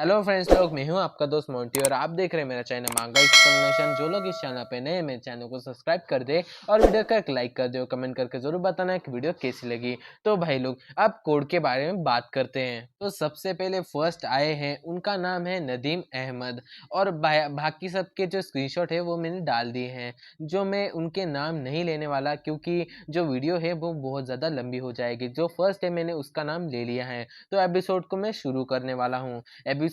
Hello friends लोग, मैं हूं आपका दोस्त मोंटी और आप देख रहे हैं मेरा चैनल मांगा एक्सप्लेनेशन। जो लोग इस चैनल पे नए हैं मेरे चैनल को सब्सक्राइब कर दे और वीडियो का एक लाइक कर दे और कमेंट करके जरूर बताना कि वीडियो कैसी लगी। तो भाई लोग, अब कोड के बारे में बात करते हैं। तो सबसे पहले फर्स्ट आए हैं, उनका नाम है नदीम अहमद और बाकी सबके जो स्क्रीनशॉट है वो मैंने डाल दिए हैं। जो मैं उनके नाम नहीं लेने वाला क्योंकि जो वीडियो है वो बहुत ज़्यादा लंबी हो जाएगी। जो फर्स्ट है मैंने उसका नाम ले लिया है। तो एपिसोड को मैं शुरू करने वाला हूँ।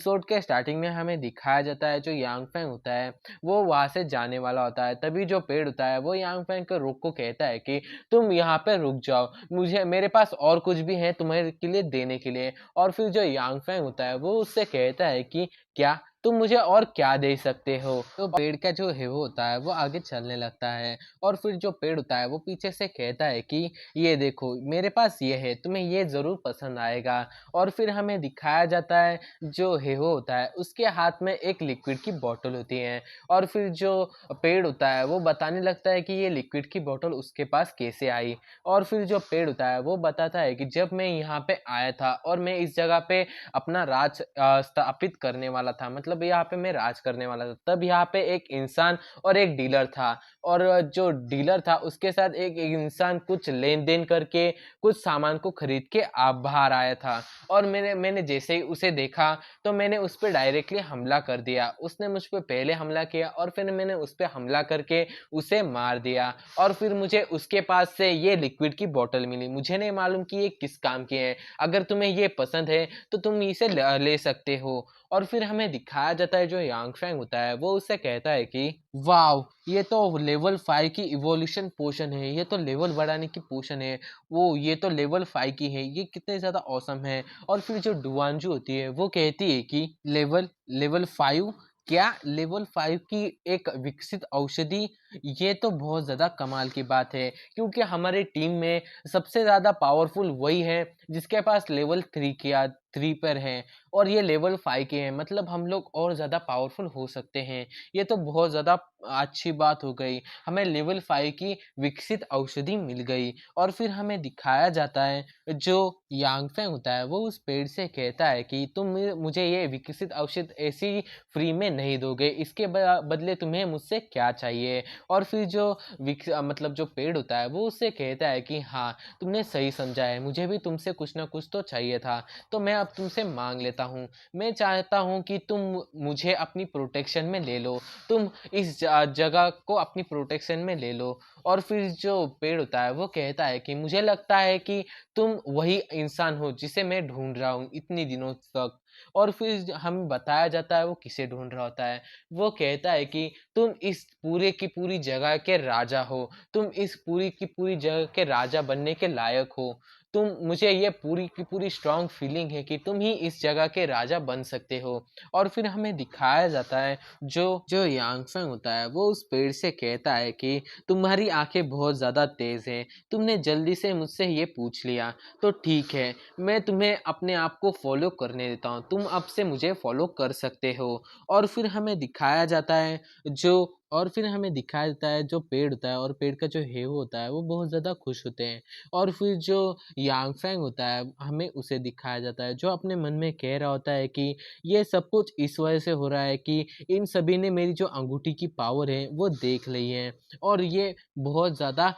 एपिसोड के स्टार्टिंग में हमें दिखाया जाता है जो यांग फैंग होता है वो वहां से जाने वाला होता है। तभी जो पेड़ होता है वो यांग फैंग को रुक को कहता है कि तुम यहाँ पे रुक जाओ, मुझे मेरे पास और कुछ भी है तुम्हारे के लिए देने के लिए। और फिर जो यांग फैंग होता है वो उससे कहता है कि क्या तुम मुझे और क्या दे सकते हो। तो पेड़ का जो है वो होता है वो आगे चलने लगता है और फिर जो पेड़ होता है वो पीछे से कहता है कि ये देखो मेरे पास ये है, तुम्हें ये जरूर पसंद आएगा। और फिर हमें दिखाया जाता है जो हेहो होता है उसके हाथ में एक लिक्विड की बोतल होती है। और फिर जो पेड़ होता है वो बताने लगता है कि ये लिक्विड की बोतल उसके पास कैसे आई। और फिर जो पेड़ होता है वो बताता है कि जब मैं यहाँ पे आया था और मैं इस जगह पे अपना राज स्थापित करने वाला था, मतलब यहाँ पे मैं राज करने वाला था, तब यहाँ पे एक इंसान और एक डीलर था। और जो डीलर था उसके साथ एक इंसान कुछ लेन देन करके कुछ सामान को खरीद के आप बाहर आया था। और मैंने मैंने जैसे ही उसे देखा तो मैंने उस पर डायरेक्टली हमला कर दिया। उसने मुझ पर पहले हमला किया और फिर मैंने उस पर हमला करके उसे मार दिया। और फिर मुझे उसके पास से ये लिक्विड की बोतल मिली। मुझे नहीं मालूम कि ये किस काम की है, अगर तुम्हें ये पसंद है तो तुम इसे ले सकते हो। और फिर हमें दिखाया जाता है जो यांग फैंग होता है वो उससे कहता है कि वाओ, ये तो लेवल 5 की इवोल्यूशन पोशन है, ये तो लेवल बढ़ाने की पोशन है। वो ये तो लेवल 5 की है, ये कितने ज़्यादा औसम है। और फिर जो डुआंजू होती है वो कहती है कि लेवल लेवल 5, क्या लेवल 5 की एक विकसित औषधि? ये तो बहुत ज़्यादा कमाल की बात है क्योंकि हमारे टीम में सबसे ज़्यादा पावरफुल वही है जिसके पास लेवल 3 किया 3 पर है और ये लेवल 5 के हैं, मतलब हम लोग और ज़्यादा पावरफुल हो सकते हैं। ये तो बहुत ज़्यादा अच्छी बात हो गई, हमें लेवल 5 की विकसित औषधि मिल गई। और फिर हमें दिखाया जाता है जो यांगफेंग होता है वो उस पेड़ से कहता है कि तुम मुझे ये विकसित औषध ऐसी फ्री में नहीं दोगे, इसके बदले तुम्हें मुझसे क्या चाहिए। और फिर जो मतलब जो पेड़ होता है वो उससे कहता है कि हाँ, तुमने सही समझा है, मुझे भी तुमसे कुछ ना कुछ तो चाहिए था, तो मैं अब तुमसे मांग लेता हूँ। मैं चाहता हूँ कि तुम मुझे अपनी प्रोटेक्शन में ले लो, तुम इस जगह को अपनी प्रोटेक्शन में ले लो। और फिर जो पेड़ होता है वो कहता है कि मुझे लगता है कि तुम वही इंसान हो जिसे मैं ढूंढ रहा हूँ इतनी दिनों तक। और फिर हमें बताया जाता है वो किसे ढूंढ रहा होता है। वो कहता है कि तुम इस पूरे की पूरी जगह के राजा हो, तुम इस पूरी की पूरी जगह के राजा बनने के लायक हो। तुम मुझे ये पूरी की पूरी स्ट्रांग फीलिंग है कि तुम ही इस जगह के राजा बन सकते हो। और फिर हमें दिखाया जाता है जो जो यांगफेंग होता है वो उस पेड़ से कहता है कि तुम्हारी आंखें बहुत ज़्यादा तेज़ हैं, तुमने जल्दी से मुझसे ये पूछ लिया, तो ठीक है, मैं तुम्हें अपने आप को फॉलो करने देता हूँ, तुम अब से मुझे फॉलो कर सकते हो। और फिर हमें दिखाया जाता है जो और फिर हमें दिखाया जाता है जो पेड़ होता है और पेड़ का जो हेव होता है वो बहुत ज़्यादा खुश होते हैं। और फिर जो यांगफेंग होता है हमें उसे दिखाया जाता है जो अपने मन में कह रहा होता है कि ये सब कुछ इस वजह से हो रहा है कि इन सभी ने मेरी जो अंगूठी की पावर है वो देख ली है और ये बहुत ज़्यादा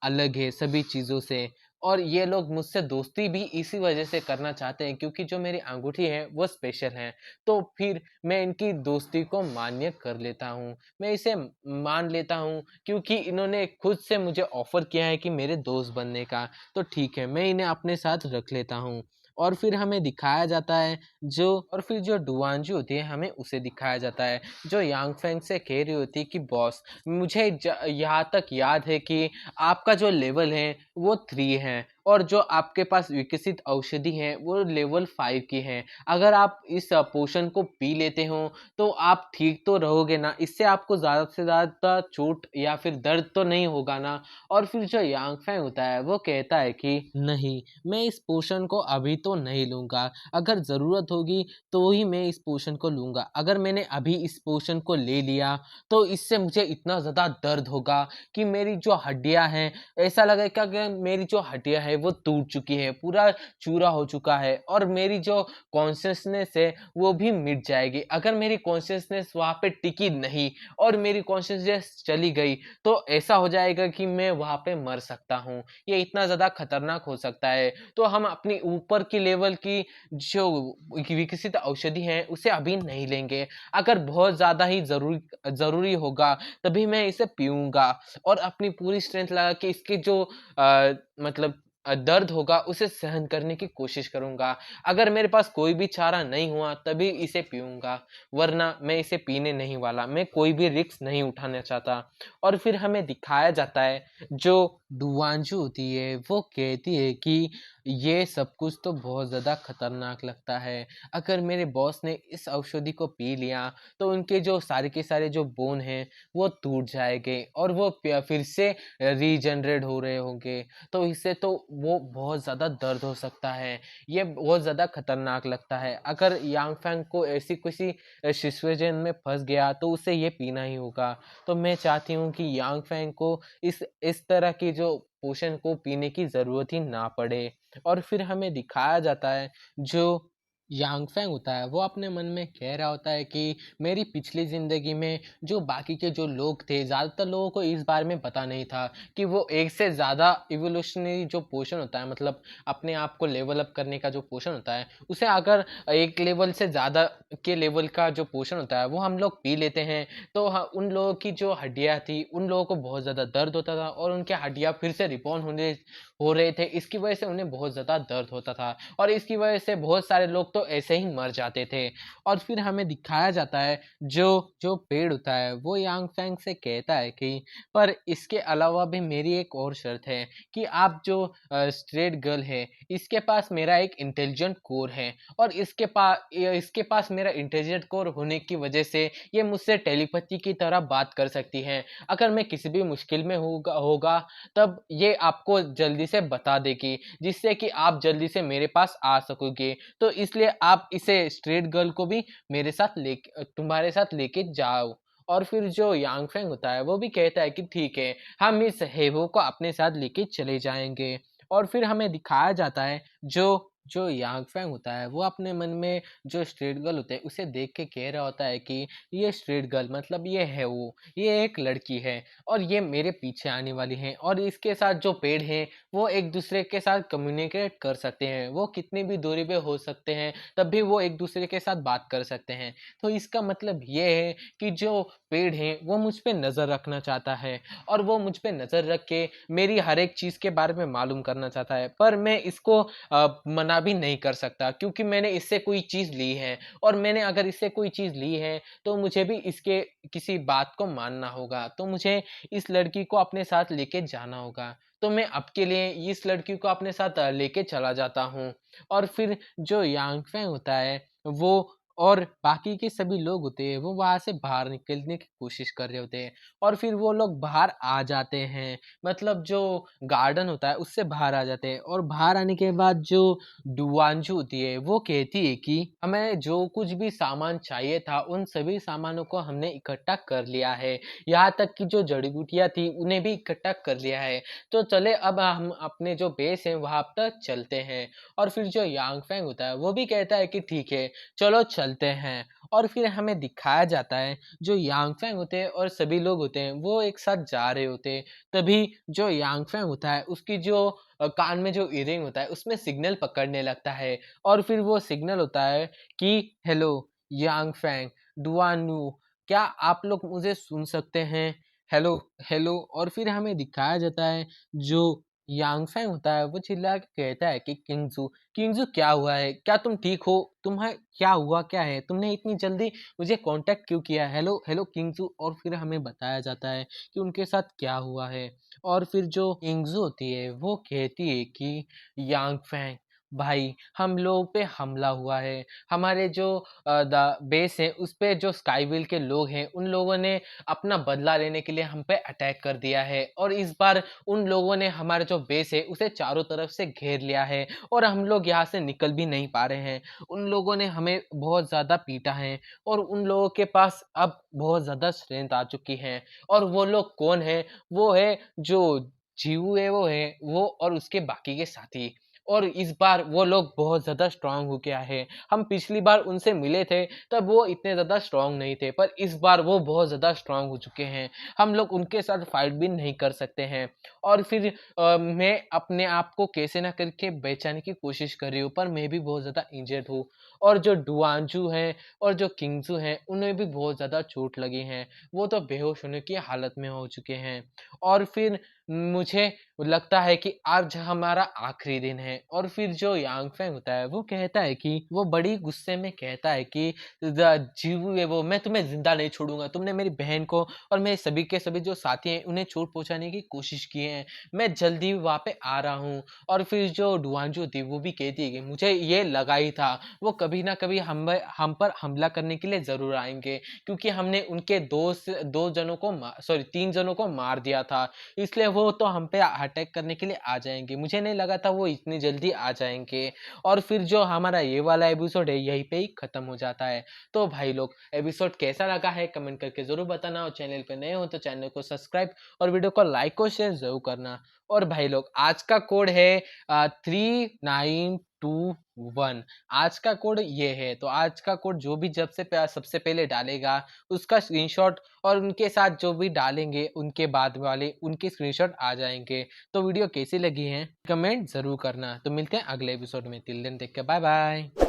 अलग है सभी चीज़ों से। और ये लोग मुझसे दोस्ती भी इसी वजह से करना चाहते हैं क्योंकि जो मेरी अंगूठी है वो स्पेशल है। तो फिर मैं इनकी दोस्ती को मान्य कर लेता हूँ, मैं इसे मान लेता हूँ क्योंकि इन्होंने खुद से मुझे ऑफर किया है कि मेरे दोस्त बनने का, तो ठीक है, मैं इन्हें अपने साथ रख लेता हूँ। और फिर हमें दिखाया जाता है जो और फिर जो डुआंजी होती है हमें उसे दिखाया जाता है जो यांगफेंग से कह रही होती है कि बॉस, मुझे यहाँ तक याद है कि आपका जो लेवल है वो 3 है और जो आपके पास विकसित औषधि है वो लेवल 5 की है। अगर आप इस पोशन को पी लेते हो तो आप ठीक तो रहोगे ना, इससे आपको ज़्यादा से ज़्यादा चोट या फिर दर्द तो नहीं होगा ना। और फिर जो यांगफेंग होता है वो कहता है कि नहीं, मैं इस पोशन को अभी तो नहीं लूँगा, अगर ज़रूरत होगी तो ही मैं इस पोशन को लूँगा। अगर मैंने अभी इस पोशन को ले लिया तो इससे मुझे इतना ज़्यादा दर्द होगा कि मेरी जो हड्डियाँ हैं, ऐसा लगेगा कि मेरी जो हड्डियाँ हैं वो टूट चुकी है, पूरा चूरा हो चुका है और मेरी जो कॉन्शसनेस है वो भी मिट जाएगी। अगर मेरी कॉन्शसनेस वहाँ पे टिकी नहीं और मेरी कॉन्शसनेस चली गई तो ऐसा हो जाएगा कि मैं वहाँ पे मर सकता हूँ। ये इतना ज़्यादा खतरनाक हो सकता है। तो हम अपनी ऊपर की लेवल की जो विकसित औषधि है उसे अभी नहीं लेंगे। अगर बहुत ज़्यादा ही ज़रूरी होगा तभी मैं इसे पीऊँगा और अपनी पूरी स्ट्रेंथ लगा के इसके जो मतलब दर्द होगा उसे सहन करने की कोशिश करूँगा। अगर मेरे पास कोई भी चारा नहीं हुआ तभी इसे पीऊँगा, वरना मैं इसे पीने नहीं वाला। मैं कोई भी रिस्क नहीं उठाना चाहता। और फिर हमें दिखाया जाता है जो डुआंजू होती है वो कहती है कि ये सब कुछ तो बहुत ज़्यादा खतरनाक लगता है। अगर मेरे बॉस ने इस औषधि को पी लिया तो उनके जो सारे के सारे जो बोन हैं वो टूट जाएँगे और वो फिर से रीजनरेट हो रहे होंगे। तो इससे तो वो बहुत ज़्यादा दर्द हो सकता है। ये बहुत ज़्यादा खतरनाक लगता है। अगर यांग फैंग को ऐसी किसी सिचुएशन में फँस गया तो उसे ये पीना ही होगा। तो मैं चाहती हूँ कि यांग फैंग को इस तरह की जो पोशन को पीने की ज़रूरत ही ना पड़े। और फिर हमें दिखाया जाता है जो यांग फैंग होता है वो अपने मन में कह रहा होता है कि मेरी पिछली ज़िंदगी में जो बाकी के जो लोग थे, ज़्यादातर लोगों को इस बारे में पता नहीं था कि वो एक से ज़्यादा इवोल्यूशनरी जो पोशन होता है, मतलब अपने आप को लेवल अप करने का जो पोशन होता है, उसे अगर एक लेवल से ज़्यादा के लेवल का जो पोशन होता है वो हम लोग पी लेते हैं तो उन लोगों की जो हड्डियाँ थी उन लोगों को बहुत ज़्यादा दर्द होता था और उनके हड्डियाँ फिर से रिबॉर्न हो रहे थे। इसकी वजह से उन्हें बहुत ज़्यादा दर्द होता था और इसकी वजह से बहुत सारे लोग तो ऐसे ही मर जाते थे। और फिर हमें दिखाया जाता है जो जो पेड़ होता है वो यांग फैंग से कहता है कि पर इसके अलावा भी मेरी एक और शर्त है कि आप जो स्ट्रेट गर्ल है इसके पास मेरा एक इंटेलिजेंट कोर है और इसके पास मेरा इंटेलिजेंट कोर होने की वजह से ये मुझसे टेलीपैथी की तरह बात कर सकती हैं। अगर मैं किसी भी मुश्किल में होगा तब ये आपको जल्दी से बता देगी जिससे कि आप जल्दी से मेरे पास आ सकोगे। तो इसलिए आप इसे स्ट्रेट गर्ल को भी तुम्हारे साथ लेके जाओ। और फिर जो यांग फेंग होता है वो भी कहता है कि ठीक है, हम इस हेवो को अपने साथ लेके चले जाएँगे। और फिर हमें दिखाया जाता है जो जो यांग फेंग होता है वो अपने मन में जो स्ट्रेट गर्ल होते हैं उसे देख के कह रहा होता है कि ये स्ट्रेट गर्ल मतलब ये है वो, ये एक लड़की है और ये मेरे पीछे आने वाली है और इसके साथ जो पेड़ हैं वो एक दूसरे के साथ कम्युनिकेट कर सकते हैं। वो कितनी भी दूरी पे हो सकते हैं तब भी वो एक दूसरे के साथ बात कर सकते हैं। तो इसका मतलब ये है कि जो पेड़ है वो मुझ पे नज़र रखना चाहता है और वो मुझ पे नज़र रख के मेरी हर एक चीज़ के बारे में मालूम करना चाहता है। पर मैं इसको मना भी नहीं कर सकता क्योंकि मैंने इससे कोई चीज़ ली है और मैंने अगर इससे कोई चीज़ ली है तो मुझे भी इसके किसी बात को मानना होगा। तो मुझे इस लड़की को अपने साथ लेके जाना होगा। तो मैं अब के लिए इस लड़की को अपने साथ लेके चला जाता हूँ। और फिर जो यांग फैंग होता है वो और बाकी के सभी लोग होते हैं वो वहाँ से बाहर निकलने की कोशिश कर रहे होते हैं और फिर वो लोग बाहर आ जाते हैं। मतलब जो गार्डन होता है उससे बाहर आ जाते हैं और बाहर आने के बाद जो डुआंजू होती है वो कहती है कि हमें जो कुछ भी सामान चाहिए था उन सभी सामानों को हमने इकट्ठा कर लिया है। यहाँ तक कि जो जड़ी बूटियाँ थी उन्हें भी इकट्ठा कर लिया है। तो चले अब हम अपने जो बेस है वहाँ तक चलते हैं। और फिर जो यांग फैंग होता है वो भी कहता है कि ठीक है, चलो चलते हैं। और फिर हमें दिखाया जाता है जो यांग फैंग होते हैं और सभी लोग होते हैं वो एक साथ जा रहे होते हैं। तभी जो यांग फैंग होता है उसकी जो कान में जो ईयरिंग होता है उसमें सिग्नल पकड़ने लगता है और फिर वो सिग्नल होता है कि हेलो यांग फैंग, डुआनू, क्या आप लोग मुझे सुन सकते हैं? Hello, hello. और फिर हमें दिखाया जाता है जो यांग फैंग होता है वो चिल्ला के कहता है कि किंगजू, किंगजू क्या हुआ है? क्या तुम ठीक हो? तुम्हें क्या हुआ क्या है? तुमने इतनी जल्दी मुझे कॉन्टैक्ट क्यों किया? हेलो, हेलो किंगजू। और फिर हमें बताया जाता है कि उनके साथ क्या हुआ है। और फिर जो किंगजू होती है वो कहती है कि यांग फैंग भाई, हम लोगों पे हमला हुआ है। हमारे जो द बेस है उस पे जो स्काईविल के लोग हैं उन लोगों ने अपना बदला लेने के लिए हम पे अटैक कर दिया है और इस बार उन लोगों ने हमारा जो बेस है उसे चारों तरफ से घेर लिया है और हम लोग यहाँ से निकल भी नहीं पा रहे हैं। उन लोगों ने हमें बहुत ज़्यादा पीटा है और उन लोगों के पास अब बहुत ज़्यादा स्ट्रेंथ आ चुकी है। और वो लोग कौन है? वो है जो जीवू है वो और उसके बाकी के साथी, और इस बार वो लोग बहुत ज़्यादा स्ट्रॉन्ग हो के आए हैं। हम पिछली बार उनसे मिले थे, तब वो इतने ज़्यादा स्ट्रॉन्ग नहीं थे, पर इस बार वो बहुत ज़्यादा स्ट्रॉन्ग हो चुके हैं। हम लोग उनके साथ फाइट भी नहीं कर सकते हैं। और फिर मैं अपने आप को कैसे ना करके बचाने की कोशिश कर रही हूँ, पर मैं भी बहुत ज़्यादा इंजर्ड हूँ। और जो डुआंजू हैं और जो किंगजू हैं, उन्हें भी बहुत ज़्यादा चोट लगी हैं। वो तो बेहोश होने की हालत में हो चुके हैं। और फिर मुझे लगता है कि आज हमारा आखिरी दिन है। और फिर जो यांग फेंग होता है, वो कहता है कि वो बड़ी गुस्से में कहता है कि जीवू है वो, मैं तुम्हें जिंदा नहीं छोड़ूंगा। तुमने मेरी बहन को और मेरे सभी के सभी जो साथी हैं उन्हें चोट पहुंचाने की कोशिश की है। मैं जल्दी वहां पे आ रहा हूँ। और फिर जो डुआंजू थी वो भी कहती है कि मुझे ये लगा ही था, वो कभी ना कभी हम पर हमला करने के लिए जरूर आएंगे, क्योंकि हमने उनके दो जनों को सॉरी 3 जनों को मार दिया था, इसलिए वो तो हम पे अटैक करने के लिए आ जाएँगे। मुझे नहीं लगा था वो इतनी जल्दी आ जाएँगे। और फिर जो हमारा ये वाला एपिसोड है यहीं पे ही खत्म हो जाता है। तो भाई लोग, एपिसोड कैसा लगा है कमेंट करके ज़रूर बताना, और चैनल पे नए हो तो चैनल को सब्सक्राइब और वीडियो को लाइक और शेयर ज़रूर करना। और भाई लोग, आज का कोड है 3921। आज का कोड ये है, तो आज का कोड जो भी सबसे पहले डालेगा उसका स्क्रीनशॉट, और उनके साथ जो भी डालेंगे उनके बाद वाले उनके स्क्रीनशॉट आ जाएंगे। तो वीडियो कैसी लगी है कमेंट जरूर करना। तो मिलते हैं अगले एपिसोड में, till then take care, bye bye.